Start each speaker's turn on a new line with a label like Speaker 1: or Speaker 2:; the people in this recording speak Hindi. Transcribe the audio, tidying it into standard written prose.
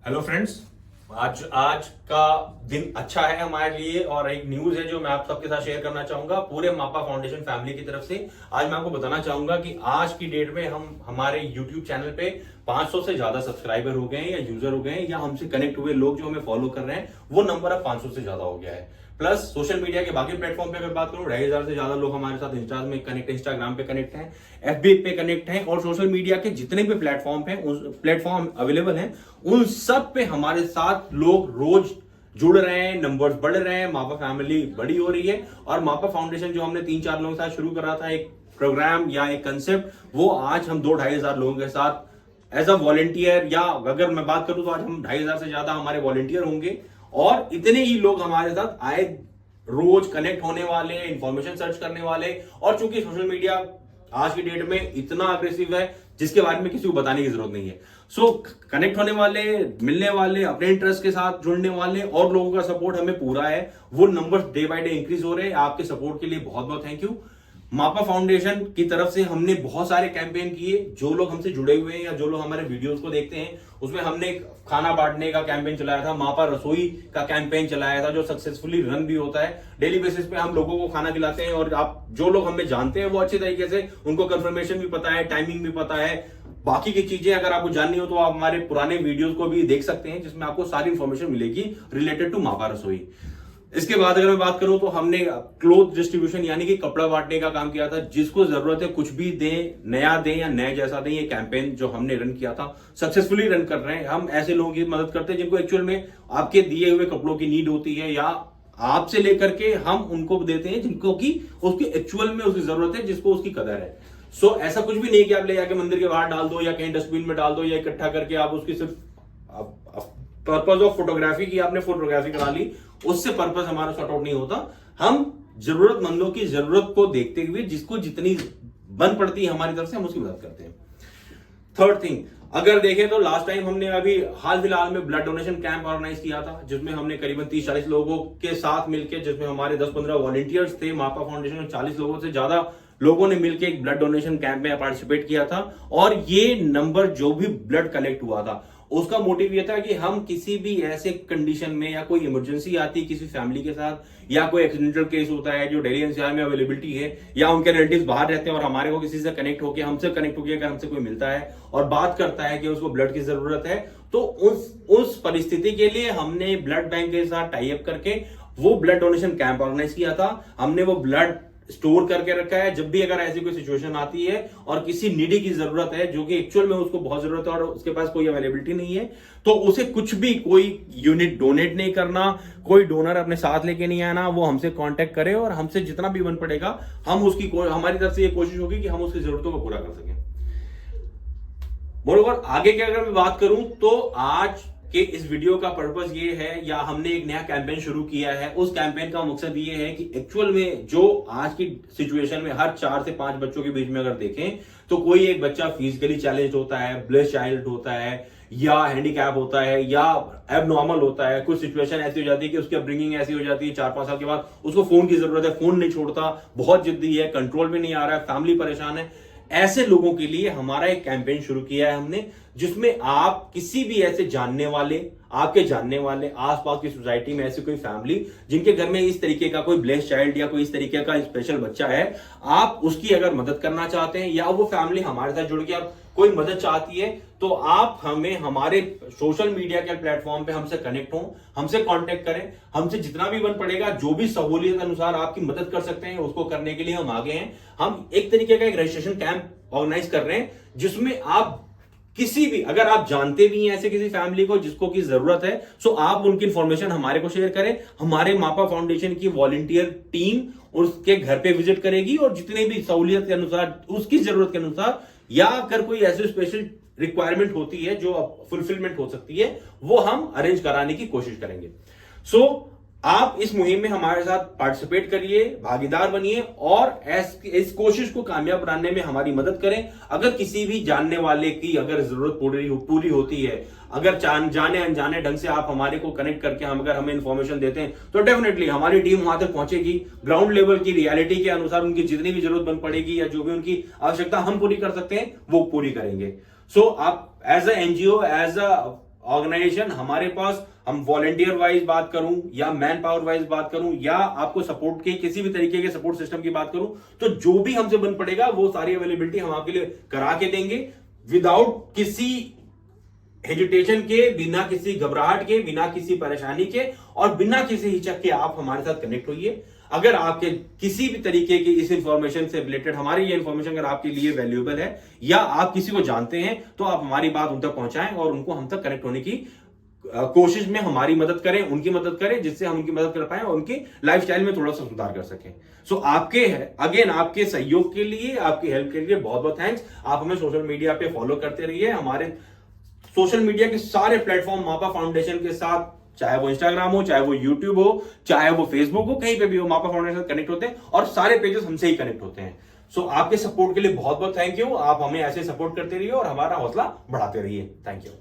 Speaker 1: Hello friends. आज आज का दिन अच्छा है हमारे लिए और एक न्यूज है जो मैं आप सबके साथ शेयर करना चाहूंगा पूरे मापा फाउंडेशन फैमिली की तरफ से। आज मैं आपको बताना चाहूंगा कि आज की डेट में हम हमारे यूट्यूब चैनल पे 500 से ज्यादा सब्सक्राइबर हो गए हैं या यूजर हो गए हैं या हमसे कनेक्ट हुए लोग जो हमें फॉलो कर रहे हैं वो नंबर अब 500 से ज्यादा हो गया है। प्लस सोशल मीडिया के बाकी प्लेटफॉर्म पे अगर बात करूं 2,500 से ज्यादा लोग हमारे साथ इंस्टाग्राम पे कनेक्ट हैं, एफबी पे कनेक्ट हैं और सोशल मीडिया के जितने भी प्लेटफॉर्म अवेलेबल हैं उन सब पे हमारे साथ लोग रोज जुड़ रहे हैं, नंबर्स बढ़ रहे हैं, मापा फैमिली बड़ी हो रही है। और मापा फाउंडेशन जो हमने 3-4 लोगों के साथ शुरू करा था एक प्रोग्राम या एक कंसेप्ट, वो आज हम 2-2,500 लोगों के साथ एज अ वॉलेंटियर, या अगर मैं बात करूं तो आज हम 2,500 से ज्यादा हमारे वॉलेंटियर होंगे और इतने ही लोग हमारे साथ आए रोज कनेक्ट होने वाले, इंफॉर्मेशन सर्च करने वाले। और चूंकि सोशल मीडिया आज की डेट में इतना अग्रेसिव है जिसके बारे में किसी को बताने की जरूरत नहीं है। सो कनेक्ट होने वाले, मिलने वाले, अपने इंटरेस्ट के साथ जुड़ने वाले और लोगों का सपोर्ट हमें पूरा है। वो numbers day by day increase हो रहे हैं। आपके सपोर्ट के लिए बहुत बहुत थैंक यू। मापा फाउंडेशन की तरफ से हमने बहुत सारे कैंपेन किए। जो लोग हमसे जुड़े हुए हैं या जो लोग हमारे वीडियोस को देखते हैं उसमें हमने खाना बांटने का कैंपेन चलाया था, मापा रसोई का कैंपेन चलाया था जो सक्सेसफुली रन भी होता है। डेली बेसिस पे हम लोगों को खाना खिलाते हैं और आप जो लोग हमें जानते हैं वो अच्छे तरीके से उनको कंफर्मेशन भी पता है, टाइमिंग भी पता है। बाकी की चीजें अगर आपको जाननी हो तो आप हमारे पुराने वीडियोस को भी देख सकते हैं जिसमें आपको सारी इंफॉर्मेशन मिलेगी रिलेटेड टू मापा रसोई। इसके बाद अगर मैं बात करूं तो हमने क्लोथ डिस्ट्रीब्यूशन यानी कि कपड़ा बांटने का काम किया था। जिसको जरूरत है कुछ भी दें, नया दें या नए जैसा दें, ये कैंपेन जो हमने रन किया था सक्सेसफुली रन कर रहे हैं। हम ऐसे लोगों की मदद करते हैं जिनको एक्चुअल में आपके दिए हुए कपड़ों की नीड होती है या आपसे लेकर के हम उनको देते हैं जिनको की उसकी एक्चुअल में उसकी जरूरत है, जिसको उसकी कदर है। सो ऐसा कुछ भी नहीं कि आप ले जाके मंदिर के बाहर डाल दो या कहीं डस्टबिन में डाल दो या इकट्ठा करके आप उसकी सिर्फ पर्पज ऑफ फोटोग्राफी की आपने फोटोग्राफी करा ली, उससे पर्पज हमारा सॉर्ट आउट नहीं होता। हम जरूरतमंदों की जरूरत को देखते हुए जिसको जितनी बन पड़ती है हमारी तरफ से हम उसकी मदद करते हैं। थर्ड थिंग, अगर देखें तो लास्ट टाइम हमने अभी हाल फिलहाल में ब्लड डोनेशन कैंप ऑर्गेनाइज किया था जिसमें हमने करीबन 30-40 लोगों के साथ मिलकर, जिसमें हमारे 10-15 वॉलंटियर्स थे। मापा फाउंडेशन में 40 लोगों से ज्यादा लोगों ने मिलकर एक ब्लड डोनेशन कैंप में पार्टिसिपेट किया था। और ये नंबर जो भी ब्लड कलेक्ट हुआ था उसका मोटिव ये था कि हम किसी भी ऐसे कंडीशन में या कोई इमरजेंसी आती है किसी फैमिली के साथ या कोई एक्सीडेंटल केस होता है जो दिल्ली एनसीआर में अवेलेबिलिटी है या उनके रिलेटिव्स बाहर रहते हैं और हमारे को किसी से कनेक्ट होकर हमसे कनेक्ट होकर अगर हमसे कोई मिलता है और बात करता है कि उसको ब्लड की जरूरत है, तो उस परिस्थिति के लिए हमने ब्लड बैंक के साथ टाई अप करके वो ब्लड डोनेशन कैंप ऑर्गेनाइज किया था। हमने वो ब्लड स्टोर करके रखा है। जब भी अगर ऐसी कोई सिचुएशन आती है और किसी नीडी की जरूरत है जो कि एक्चुअल में उसको बहुत जरूरत है और उसके पास कोई अवेलेबिलिटी नहीं है, तो उसे कुछ भी कोई यूनिट डोनेट नहीं करना, कोई डोनर अपने साथ लेके नहीं आना, वो हमसे कांटेक्ट करे और हमसे जितना भी बन पड़ेगा हम उसकी हमारी तरफ से ये कोशिश होगी कि हम उसकी जरूरतों को पूरा कर सकें। मोreover आगे की अगर मैं बात करूं तो आज कि इस वीडियो का पर्पस ये है या हमने एक नया कैंपेन शुरू किया है। उस कैंपेन का मकसद ये है कि एक्चुअल में जो आज की सिचुएशन में हर 4 से 5 बच्चों के बीच में अगर देखें तो कोई एक बच्चा फिजिकली चैलेंज होता है, ब्लेस्ड चाइल्ड होता है या हैंडीकैप होता है या एबनॉर्मल होता है। कुछ सिचुएशन ऐसी हो जाती है कि उसकी अपब्रिंगिंग ऐसी हो जाती है 4-5 साल के बाद उसको फोन की जरूरत है, फोन नहीं छोड़ता, बहुत जिद्दी है, कंट्रोल में नहीं आ रहा है, फैमिली परेशान है। ऐसे लोगों के लिए हमारा एक कैंपेन शुरू किया है हमने जिसमें आप किसी भी ऐसे जानने वाले, आपके जानने वाले आसपास की सोसाइटी में ऐसी कोई फैमिली जिनके घर में इस तरीके का कोई ब्लेस्ड चाइल्ड या कोई इस तरीके का स्पेशल बच्चा है, आप उसकी अगर मदद करना चाहते हैं या वो फैमिली हमारे साथ जुड़ के आप कोई मदद चाहती है, तो आप हमें हमारे सोशल मीडिया के प्लेटफॉर्म पे हमसे कनेक्ट हो, हमसे कांटेक्ट करें। हमसे जितना भी बन पड़ेगा, जो भी सहूलियत अनुसार आपकी मदद कर सकते हैं उसको करने के लिए हम आगे हैं। हम एक तरीके का एक रजिस्ट्रेशन कैंप ऑर्गेनाइज कर रहे हैं जिसमें आप किसी भी, अगर आप जानते भी हैं ऐसे किसी फैमिली को जिसको की जरूरत है, सो आप उनकी इंफॉर्मेशन हमारे को शेयर करें। हमारे मापा फाउंडेशन की वॉलंटियर टीम उसके घर पे विजिट करेगी और जितने भी सहूलियत के अनुसार, उसकी जरूरत के अनुसार या अगर कोई ऐसी स्पेशल रिक्वायरमेंट होती है जो फुलफिलमेंट हो सकती है, वो हम अरेंज कराने की कोशिश करेंगे। सो आप इस मुहिम में हमारे साथ पार्टिसिपेट करिए, भागीदार बनिए और इस कोशिश को कामयाब बनाने में हमारी मदद करें। अगर किसी भी जानने वाले की अगर जरूरत पूरी होती है, अगर जाने अनजाने ढंग से आप हमारे को कनेक्ट करके अगर हमें इंफॉर्मेशन देते हैं तो डेफिनेटली हमारी टीम वहां तक पहुंचेगी। ग्राउंड लेवल की रियलिटी के अनुसार उनकी जितनी भी जरूरत बन पड़ेगी या जो भी उनकी आवश्यकता हम पूरी कर सकते हैं वो पूरी करेंगे। सो आप as a NGO, as a organisation हमारे पास, हम वॉलेंटियर वाइज बात करूं या मैन पावर वाइज बात करूं या आपको सपोर्ट के किसी भी तरीके के सपोर्ट सिस्टम की बात करूं, तो जो भी हमसे बन पड़ेगा वो सारी अवेलेबिलिटी हम आपके लिए करा के देंगे, विदाउट किसी हेजिटेशन के, बिना किसी घबराहट के, बिना किसी परेशानी के और बिना किसी हिचक के आप हमारे साथ कनेक्ट होइए। अगर आपके किसी भी तरीके की इस इंफॉर्मेशन से रिलेटेड हमारी ये इंफॉर्मेशन अगर आपके लिए वैल्यूएबल है या आप किसी को जानते हैं, तो आप हमारी बात उन तक पहुंचाएं और उनको हम तक कनेक्ट होने की कोशिश में हमारी मदद करें, उनकी मदद करें, जिससे हम उनकी मदद कर पाए और उनकी लाइफस्टाइल में थोड़ा सा सुधार कर सकें। सो आपके अगेन आपके सहयोग के लिए, आपकी हेल्प के लिए बहुत बहुत थैंक्स। आप हमें सोशल मीडिया पे फॉलो करते रहिए। हमारे सोशल मीडिया के सारे प्लेटफॉर्म मापा फाउंडेशन के साथ, चाहे वो इंस्टाग्राम हो, चाहे वो यूट्यूब हो, चाहे वो फेसबुक हो, कहीं पे भी हो, मापा फाउंडेशन कनेक्ट होते हैं और सारे पेजेस हमसे ही कनेक्ट होते हैं। सो आपके सपोर्ट के लिए बहुत बहुत थैंक यू। आप हमें ऐसे सपोर्ट करते रहिए और हमारा हौसला बढ़ाते रहिए। Thank you.